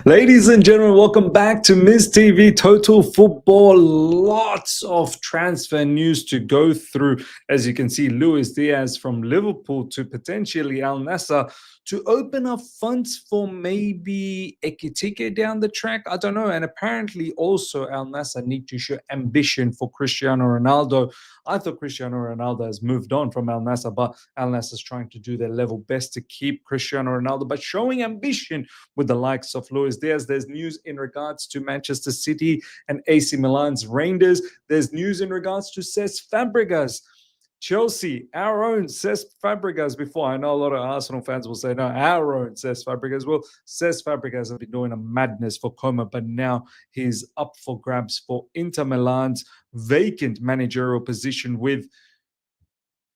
Ladies and gentlemen, welcome back to Ms. TV Total Football. Lots of transfer news to go through. As you can see, Luis Diaz from Liverpool to potentially AL-NASSR to open up funds for maybe Ekitike down the track. I don't know. And apparently also AL-NASSR need to show ambition for Cristiano Ronaldo. I thought Cristiano Ronaldo has moved on from AL-NASSR, but AL-NASSR is trying to do their level best to keep Cristiano Ronaldo, but showing ambition with the likes of Luis Diaz. There's news in regards to Manchester City and AC Milan's Reijnders. There's news in regards to Cesc Fabregas. Chelsea, our own Cesc Fabregas before. I know a lot of Arsenal fans will say, no, our own Cesc Fabregas. Well, Cesc Fabregas has been doing a madness for Como, but now he's up for grabs for Inter Milan's vacant managerial position with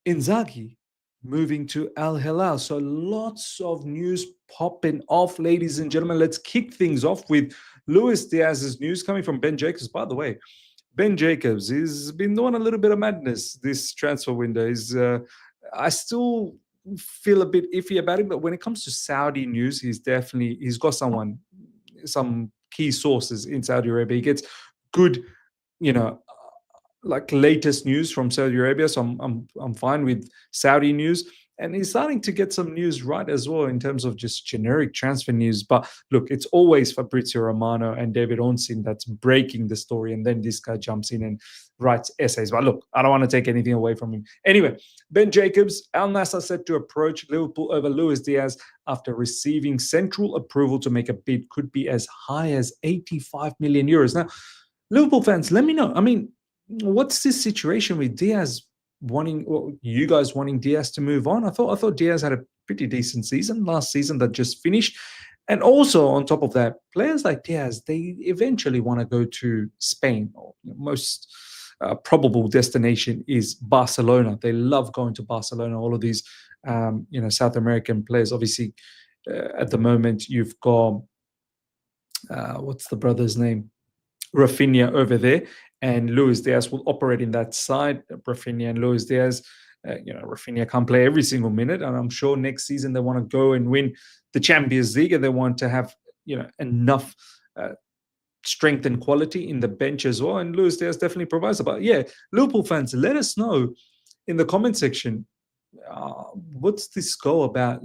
Inzaghi moving to Al-Hilal. So lots of news popping off, ladies and gentlemen. Let's kick things off with Luis Diaz's news coming from Ben Jacobs. By the way, Ben Jacobs has been doing a little bit of madness this transfer window. I still feel a bit iffy about it, but when it comes to Saudi news, he's got some key sources in Saudi Arabia. He gets good, like latest news from Saudi Arabia. So I'm fine with Saudi news. And he's starting to get some news right as well in terms of just generic transfer news. But look, it's always Fabrizio Romano and David Onsin that's breaking the story. And then this guy jumps in and writes essays. But look, I don't want to take anything away from him. Anyway, Ben Jacobs, Al-NASSR set to approach Liverpool over Luis Diaz after receiving central approval to make a bid. Could be as high as 85 million euros. Now, Liverpool fans, let me know. I mean, what's this situation with Diaz you guys wanting Diaz to move on? I thought Diaz had a pretty decent season last season that just finished. And also on top of that, players like Diaz, they eventually want to go to Spain. Or most probable destination is Barcelona. They love going to Barcelona. All of these, South American players. Obviously, at the moment, you've got what's the brother's name? Rafinha over there, and Luis Diaz will operate in that side. Rafinha and Luis Diaz, Rafinha can't play every single minute, and I'm sure next season they want to go and win the Champions League, and they want to have enough strength and quality in the bench as well. And Luis Diaz definitely provides it. But yeah, Liverpool fans, let us know in the comment section. What's this go about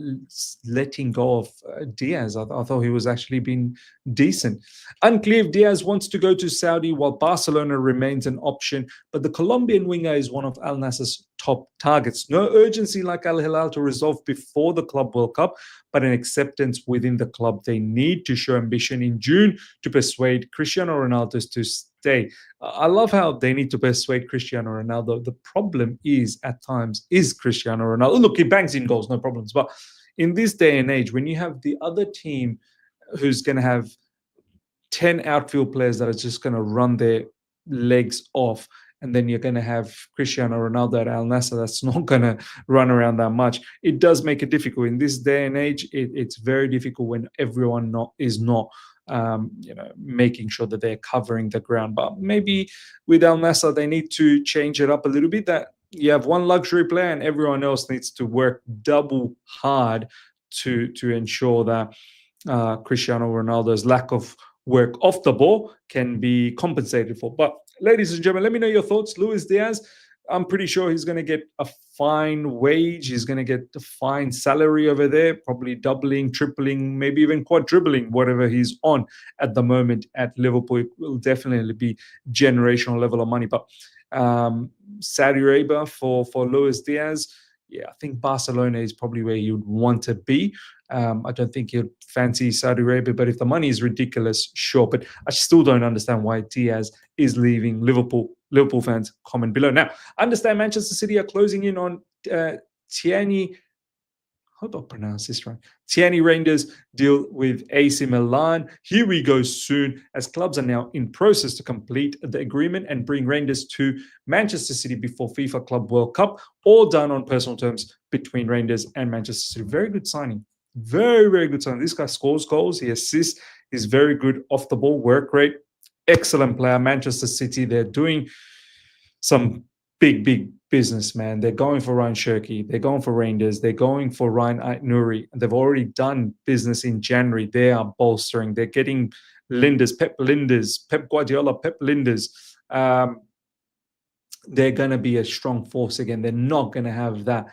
letting go of Diaz? I thought he was actually being decent. Unclear if Diaz wants to go to Saudi while Barcelona remains an option, but the Colombian winger is one of Al-NASSR's top targets. No urgency like Al-Hilal to resolve before the Club World Cup, but an acceptance within the club. They need to show ambition in June to persuade Cristiano Ronaldo to stay. I love how they need to persuade Cristiano Ronaldo. The problem is, at times, is Cristiano Ronaldo. Look, he bangs in goals, no problems. But in this day and age, when you have the other team who's going to have 10 outfield players that are just going to run their legs off, and then you're going to have Cristiano Ronaldo at Al-NASSR that's not going to run around that much, it does make it difficult. In this day and age, it's very difficult when everyone is not making sure that they're covering the ground. But maybe with Al-NASSR, they need to change it up a little bit, that you have one luxury player and everyone else needs to work double hard to ensure that Cristiano Ronaldo's lack of work off the ball can be compensated for. But ladies and gentlemen, let me know your thoughts. Luis Diaz, I'm pretty sure he's going to get a fine wage. He's going to get a fine salary over there, probably doubling, tripling, maybe even quadrupling whatever he's on at the moment at Liverpool. It will definitely be generational level of money. But Saudi Arabia for Luis Diaz, yeah, I think Barcelona is probably where you'd want to be. I don't think you'd fancy Saudi Arabia, but if the money is ridiculous, sure. But I still don't understand why Diaz is leaving Liverpool. Liverpool fans, comment below. Now, I understand Manchester City are closing in on Tierney. Hope I pronounced this right. Tierney Reijnders deal with AC Milan. Here we go soon, as clubs are now in process to complete the agreement and bring Reijnders to Manchester City before FIFA Club World Cup, all done on personal terms between Reijnders and Manchester City. Very good signing. Very, very good signing. This guy scores goals. He assists. He's very good off the ball, work rate. Excellent player. Manchester City, they're doing some big businessman. They're going for Ryan Shirky. They're going for Reijnders. They're going for Ryan Nuri. They've already done business in January. They are bolstering. They're getting Linders, Pep Guardiola, Pep Linders. They're going to be a strong force again. They're not going to have that,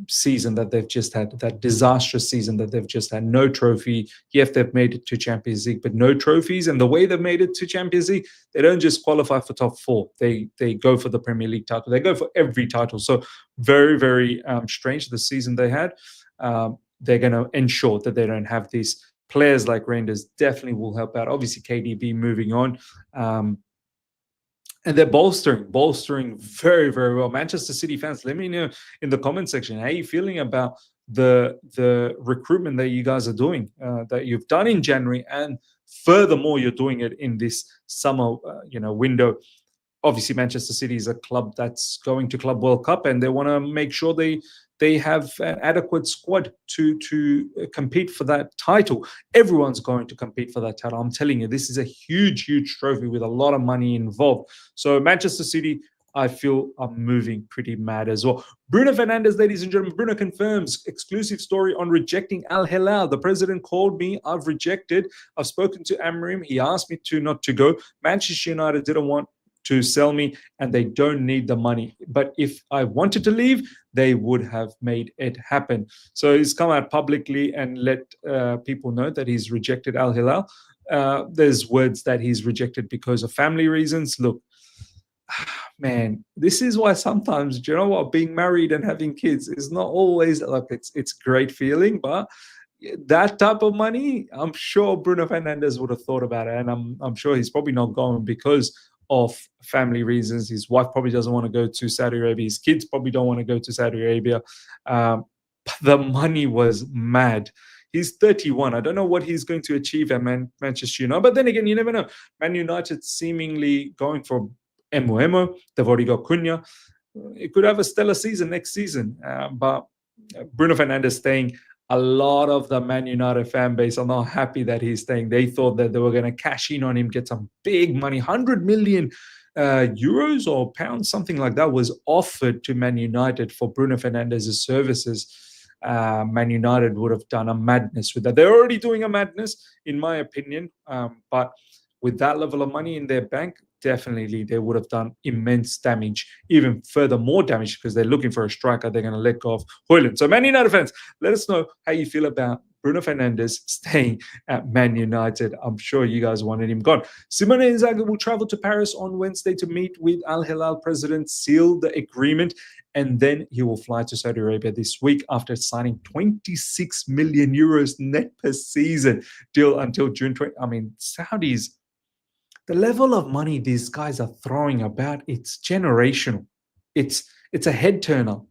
season that they've just had, that disastrous season that they've just had. No trophy. Yes, they've made it to Champions League, but no trophies. And the way they've made it to Champions League, they don't just qualify for top four. They go for the Premier League title. They go for every title. So very, very strange the season they had. They're going to ensure that they don't have these players like Reijnders. Definitely will help out. Obviously, KDB moving on. And they're bolstering very, very well. Manchester City fans, let me know in the comment section how you feeling about the recruitment that you guys are doing, that you've done in January, and furthermore, you're doing it in this summer, window. Obviously, Manchester City is a club that's going to Club World Cup, and they want to make sure they have an adequate squad to compete for that title. Everyone's going to compete for that title. I'm telling you, this is a huge, huge trophy with a lot of money involved. So Manchester City, I feel, are moving pretty mad as well. Bruno Fernandez, ladies and gentlemen, Bruno confirms exclusive story on rejecting Al-Hilal. The president called me. I've rejected. I've spoken to Amorim. He asked me not to go. Manchester United didn't want to sell me, and they don't need the money. But if I wanted to leave, they would have made it happen. So he's come out publicly and let people know that he's rejected Al-Hilal. There's words that he's rejected because of family reasons. Look, man, this is why sometimes, you know what, being married and having kids is not always like it's great feeling, but that type of money, I'm sure Bruno Fernandez would have thought about it, and I'm sure he's probably not going because of family reasons. His wife probably doesn't want to go to Saudi Arabia. His kids probably don't want to go to Saudi Arabia. But the money was mad. He's 31. I don't know what he's going to achieve at Manchester United. But then again, you never know. Man United seemingly going for Emo. They've already got Cunha. It could have a stellar season next season. But Bruno Fernandez staying. A lot of the Man United fan base are not happy that he's staying. They thought that they were going to cash in on him, get some big money. 100 million euros or pounds, something like that, was offered to Man United for Bruno Fernandez's services. Man United would have done a madness with that. They're already doing a madness, in my opinion. But with that level of money in their bank, definitely they would have done immense damage, even further more damage, because they're looking for a striker. They're going to let go of Hilal. So Man United fans, let us know how you feel about Bruno Fernandez staying at Man United. I'm sure you guys wanted him gone. Simone Inzaghi will travel to Paris on Wednesday to meet with Al-Hilal president, seal the agreement, and then he will fly to Saudi Arabia this week after signing 26 million euros net per season deal until June 20. I mean, Saudis, the level of money these guys are throwing about, it's generational. It's a head turner.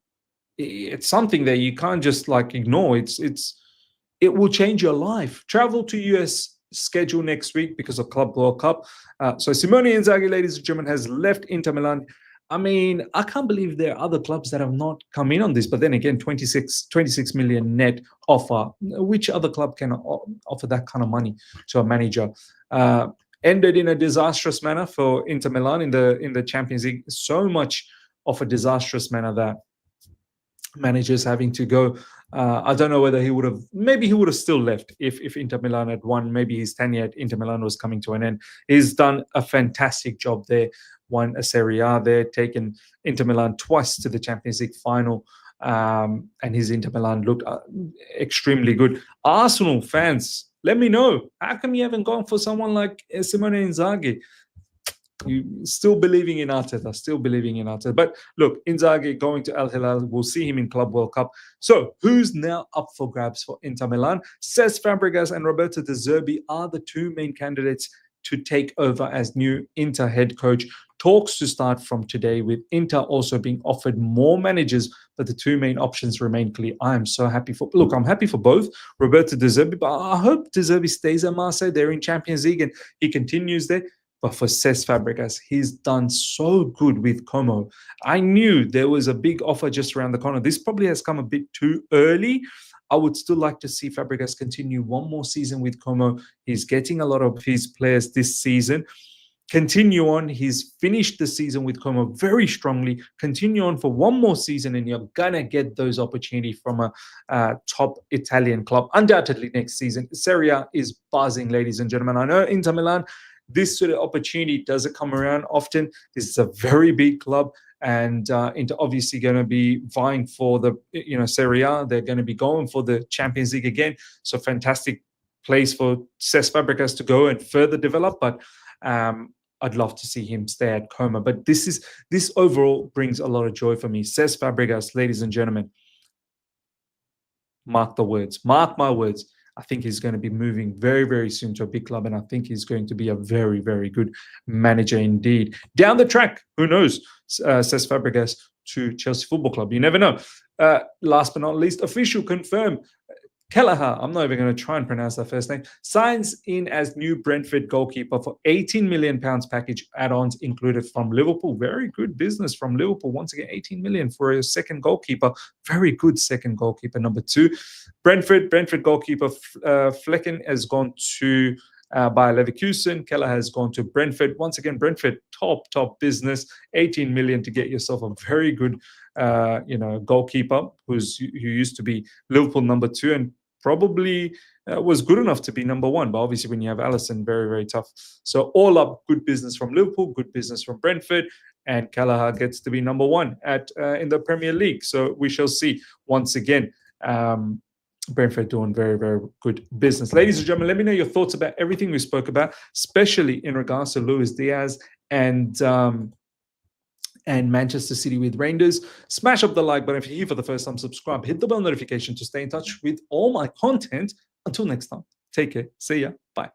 It's something that you can't just like ignore. It will change your life. Travel to US schedule next week because of Club World Cup. So Simone Inzaghi, ladies and gentlemen, has left Inter Milan. I mean, I can't believe there are other clubs that have not come in on this. But then again, 26 million net offer. Which other club can offer that kind of money to a manager? Ended in a disastrous manner for Inter Milan in the Champions League. So much of a disastrous manner that managers having to go. I don't know whether he would have still left if Inter Milan had won. Maybe his tenure at Inter Milan was coming to an end. He's done a fantastic job there. Won a Serie A there, taken Inter Milan twice to the Champions League final. And his Inter Milan looked extremely good. Arsenal fans, let me know. How come you haven't gone for someone like Simone Inzaghi? You still believing in Arteta, But look, Inzaghi going to Al-Hilal, we'll see him in Club World Cup. So who's now up for grabs for Inter Milan? Cesc Fabregas and Roberto De Zerbi are the two main candidates to take over as new Inter head coach. Talks to start from today, with Inter also being offered more managers, but the two main options remain clear. I'm happy for both Roberto De Zerbi, but I hope De Zerbi stays at Marseille. They're in Champions League and he continues there. But for Cesc Fabregas, he's done so good with Como. I knew there was a big offer just around the corner. This probably has come a bit too early. I would still like to see Fabregas continue one more season with Como. He's getting a lot of his players this season. continue on. He's finished the season with Como very strongly. Continue on for one more season, and you're gonna get those opportunities from a top Italian club undoubtedly next season. Serie A is buzzing, ladies and gentlemen. I know Inter Milan, this sort of opportunity doesn't come around often. This is a very big club, and Inter obviously going to be vying for the Serie A. They're going to be going for the Champions League again. So fantastic place for Cesc Fabregas to go and further develop. But I'd love to see him stay at Como. But this overall brings a lot of joy for me. Cesc Fabregas, ladies and gentlemen, mark the words, mark my words. I think he's going to be moving very, very soon to a big club, and I think he's going to be a very, very good manager indeed. Down the track, who knows? Cesc Fabregas to Chelsea Football Club. You never know. Last but not least, official confirmed. Kelleher, I'm not even going to try and pronounce that first name, signs in as new Brentford goalkeeper for £18 million package, add-ons included from Liverpool. Very good business from Liverpool. Once again, 18 million for a second goalkeeper. Very good second goalkeeper. Number two, Brentford goalkeeper Flecken has gone to Bayer Leverkusen. Kelleher has gone to Brentford. Once again, Brentford, top business. 18 million to get yourself a very good goalkeeper who used to be Liverpool number two and probably was good enough to be number one. But obviously, when you have Alisson, very, very tough. So all up, good business from Liverpool, good business from Brentford, and Kelleher gets to be number one in the Premier League. So we shall see once again. Brentford doing very, very good business. Ladies and gentlemen, let me know your thoughts about everything we spoke about, especially in regards to Luis Diaz and Manchester City with Reijnders. Smash up the like button if you're here for the first time. Subscribe. Hit the bell notification to stay in touch with all my content. Until next time, take care. See ya. Bye.